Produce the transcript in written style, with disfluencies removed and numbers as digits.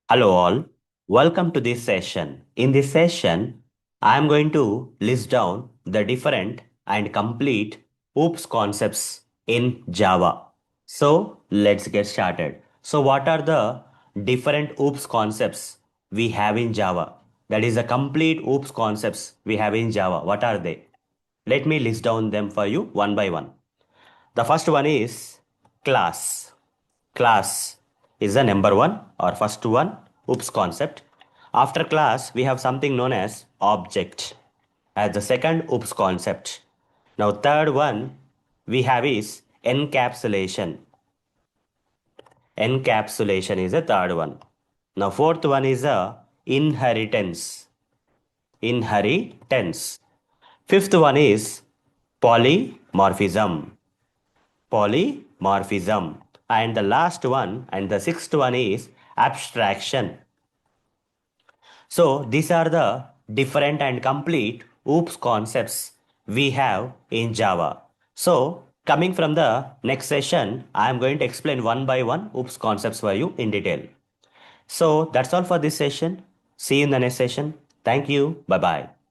Hello all, welcome to this session. In this session, I am going to list down the different and complete OOPS concepts in Java. So let's get started. So what are the different OOPS concepts we have in Java? That is the complete OOPS concepts we have in Java. What are they? Let me list down them for you one by one. The first one is class. Class is the number one or first one OOPS concept. After class, we have something known as object as the second OOPS concept. Now, third one we have is encapsulation. Encapsulation is the third one. Now, fourth one is a inheritance. Inheritance. Fifth one is polymorphism. Polymorphism. And the last one and the sixth one is abstraction. So these are the different and complete OOPS concepts we have in Java. So coming from the next session, I am going to explain one by one OOPS concepts for you in detail. So that's all for this session. See you in the next session. Thank you. Bye bye.